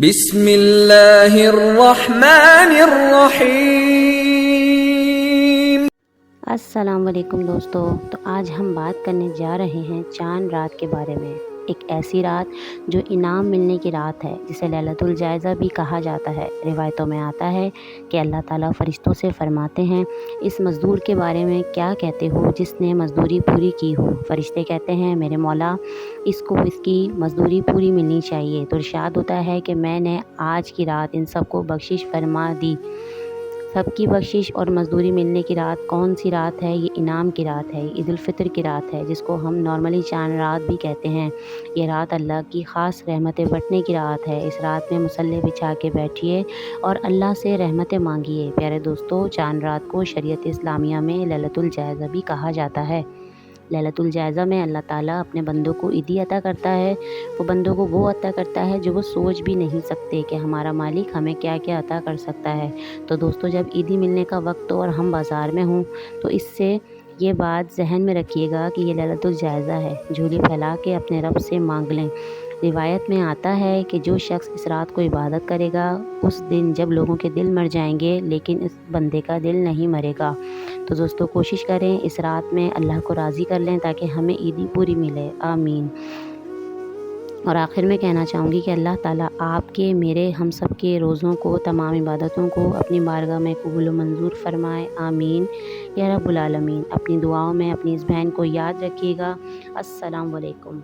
بسم اللہ الرحمن الرحیم۔ السلام علیکم دوستو، تو آج ہم بات کرنے جا رہے ہیں چاند رات کے بارے میں۔ ایک ایسی رات جو انعام ملنے کی رات ہے، جسے لیلۃ الجائزہ بھی کہا جاتا ہے۔ روایتوں میں آتا ہے کہ اللہ تعالیٰ فرشتوں سے فرماتے ہیں، اس مزدور کے بارے میں کیا کہتے ہو جس نے مزدوری پوری کی ہو؟ فرشتے کہتے ہیں، میرے مولا، اس کو اس کی مزدوری پوری ملنی چاہیے۔ تو ارشاد ہوتا ہے کہ میں نے آج کی رات ان سب کو بخشش فرما دی۔ سب کی بخشش اور مزدوری ملنے کی رات کون سی رات ہے؟ یہ انعام کی رات ہے، عید الفطر کی رات ہے، جس کو ہم نارملی چاند رات بھی کہتے ہیں۔ یہ رات اللہ کی خاص رحمتیں بٹنے کی رات ہے۔ اس رات میں مصلی بچھا کے بیٹھیے اور اللہ سے رحمتیں مانگیے۔ پیارے دوستو، چاند رات کو شریعت اسلامیہ میں لیلۃ الجائزہ بھی کہا جاتا ہے۔ لیلۃ الجائزہ میں اللہ تعالیٰ اپنے بندوں کو عیدی عطا کرتا ہے۔ وہ بندوں کو وہ عطا کرتا ہے جو وہ سوچ بھی نہیں سکتے کہ ہمارا مالک ہمیں کیا کیا عطا کر سکتا ہے۔ تو دوستو، جب عیدی ملنے کا وقت ہو اور ہم بازار میں ہوں تو اس سے یہ بات ذہن میں رکھیے گا کہ یہ لیلۃ الجائزہ ہے۔ جھولی پھیلا کے اپنے رب سے مانگ لیں۔ روایت میں آتا ہے کہ جو شخص اس رات کو عبادت کرے گا، اس دن جب لوگوں کے دل مر جائیں گے لیکن اس بندے کا دل نہیں مرے گا۔ تو دوستو، کوشش کریں اس رات میں اللہ کو راضی کر لیں تاکہ ہمیں عیدی پوری ملے۔ آمین۔ اور آخر میں کہنا چاہوں گی کہ اللہ تعالیٰ آپ کے، میرے، ہم سب کے روزوں کو، تمام عبادتوں کو اپنی بارگاہ میں قبول و منظور فرمائے۔ آمین یا رب العالمین۔ اپنی دعاؤں میں اپنی اس بہن کو یاد رکھیے گا۔ السلام علیکم۔